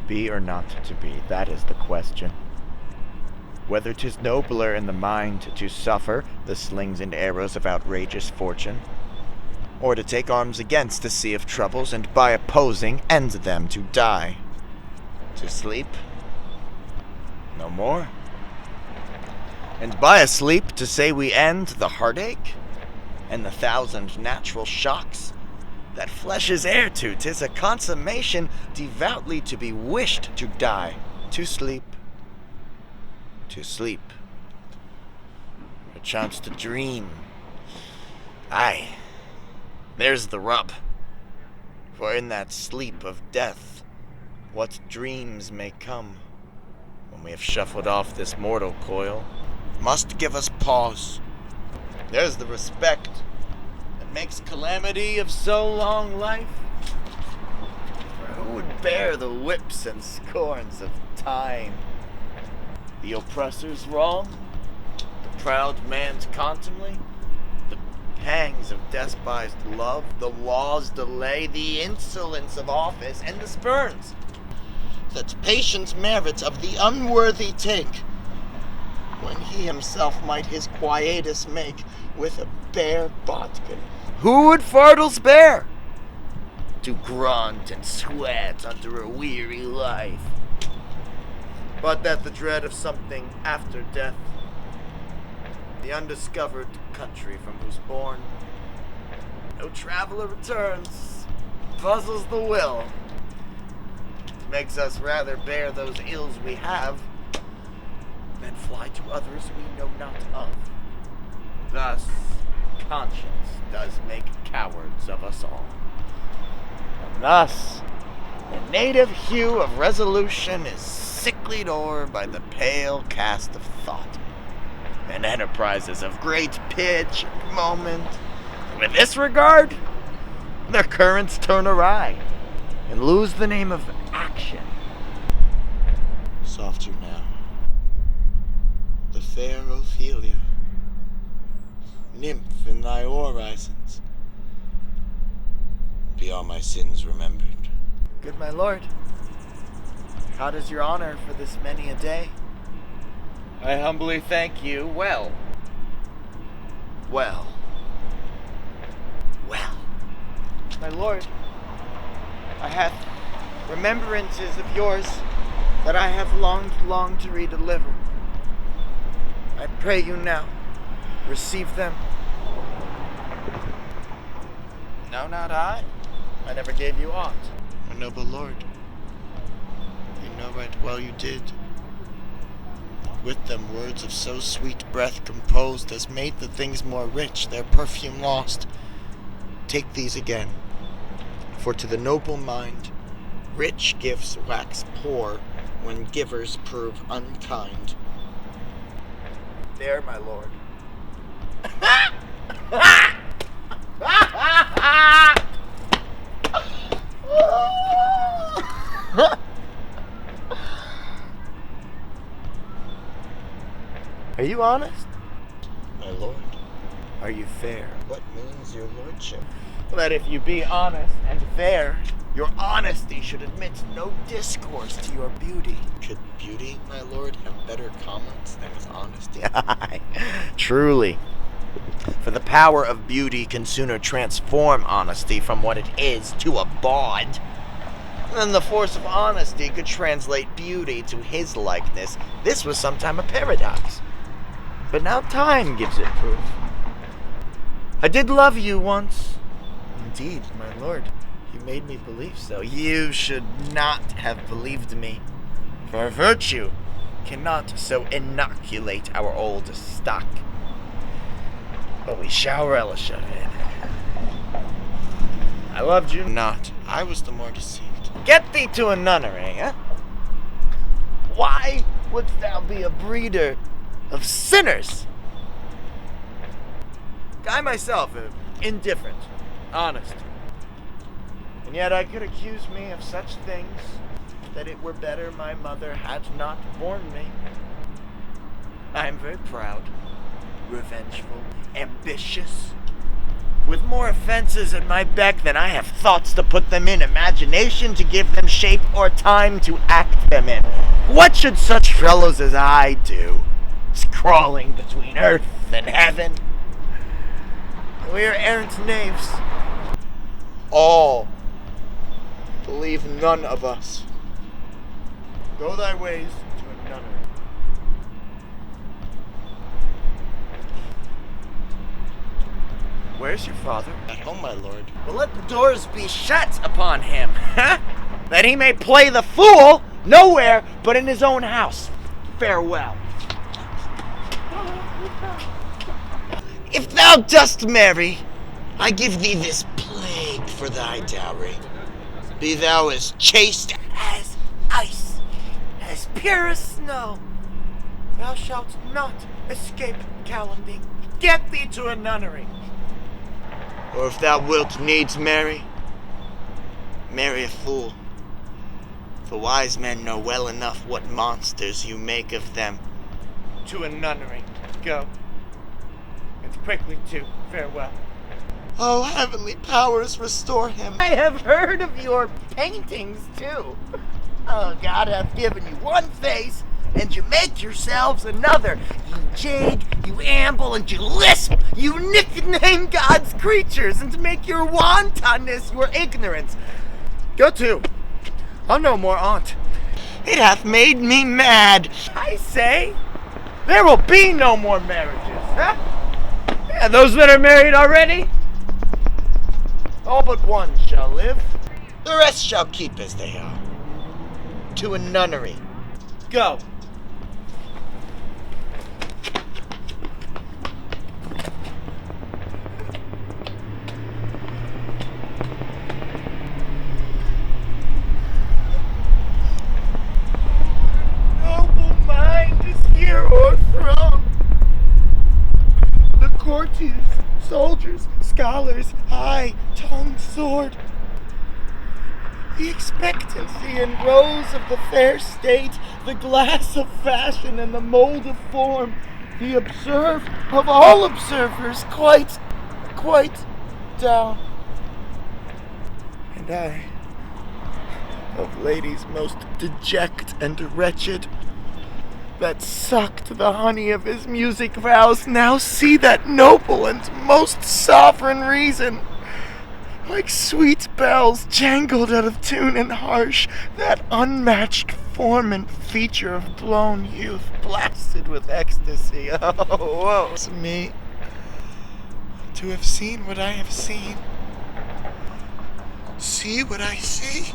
be or not to be, that is the question. Whether 'tis nobler in the mind to suffer the slings and arrows of outrageous fortune, or to take arms against a sea of troubles, and by opposing end them to die. To sleep? No more. And by a sleep to say we end the heartache, and the thousand natural shocks that flesh is heir to, 'tis a consummation devoutly to be wished to die. To sleep. To sleep. Perchance to dream. Aye. There's the rub. For in that sleep of death, what dreams may come, when we have shuffled off this mortal coil, must give us pause. There's the respect that makes calamity of so long life. For who would bear the whips and scorns of time? The oppressor's wrong, the proud man's contumely, pangs of despised love, the law's delay, the insolence of office, and the spurns that patience merits of the unworthy take, when he himself might his quietus make with a bare bodkin. Who would fardels bear? To grunt and sweat under a weary life, but that the dread of something after death, the undiscovered country from whose bourne no traveler returns, puzzles the will. It makes us rather bear those ills we have than fly to others we know not of. Thus, conscience does make cowards of us all. And thus, the native hue of resolution is sicklied o'er by the pale cast of thought, and enterprises of great pitch and moment, with this regard, the currents turn awry, and lose the name of action. Softer now, the fair Ophelia, nymph in thy orisons, be all my sins remembered. Good my lord, how does your honor for this many a day? I humbly thank you well. Well. My lord, I have remembrances of yours that I have longed to redeliver. I pray you now, receive them. No, not I. I never gave you aught. My noble lord, you know right well you did. With them words of so sweet breath composed as made the things more rich, their perfume lost. Take these again, for to the noble mind, rich gifts wax poor when givers prove unkind. There, my lord. Are you honest? My lord. Are you fair? What means your lordship? That if you be honest and fair, your honesty should admit no discourse to your beauty. Could beauty, my lord, have better comments than his honesty? Truly. For the power of beauty can sooner transform honesty from what it is to a bawd than the force of honesty could translate beauty to his likeness. This was sometime a paradox, but now time gives it proof. I did love you once. Indeed, my lord, you made me believe so. You should not have believed me, for virtue cannot so inoculate our old stock. But we shall relish of it. I loved you not. I was the more deceived. Get thee to a nunnery, eh? Why wouldst thou be a breeder of sinners? I myself am indifferent, honest. And yet I could accuse me of such things that it were better my mother had not borne me. I am very proud, revengeful, ambitious, with more offenses at my beck than I have thoughts to put them in, imagination to give them shape, or time to act them in. What should such fellows as I do, crawling between earth and heaven? We are errant knaves. All believe none of us. Go thy ways to a nunnery. Where's your father? At home, my lord. Well, let the doors be shut upon him, that he may play the fool nowhere but in his own house. Farewell. If thou dost marry, I give thee this plague for thy dowry. Be thou as chaste as ice, as pure as snow. Thou shalt not escape calumny. Get thee to a nunnery. Or if thou wilt needs marry, marry a fool. For wise men know well enough what monsters you make of them. To a nunnery. Go. And quickly too. Farewell. Oh, heavenly powers, restore him. I have heard of your paintings, too. Oh, God hath given you one face, and you make yourselves another. You jade, you amble, and you lisp. You nickname God's creatures, and to make your wantonness your ignorance. Go to. I'll no more on't. It hath made me mad. I say, there will be no more marriages, huh? Yeah, those that are married already, all but one shall live. The rest shall keep as they are. To a nunnery. Go. Noble mind is here o'erthrown. The courtiers, soldiers, scholars, high-tongued sword. The expectancy and rose of the fair state, the glass of fashion and the mold of form, the observe of all observers quite down. And I, of ladies most deject and wretched, that sucked the honey of his music vows, now see that noble and most sovereign reason, like sweet bells jangled out of tune and harsh, that unmatched form and feature of blown youth blasted with ecstasy. Oh, woe's me, to have seen what I have seen, see what I see.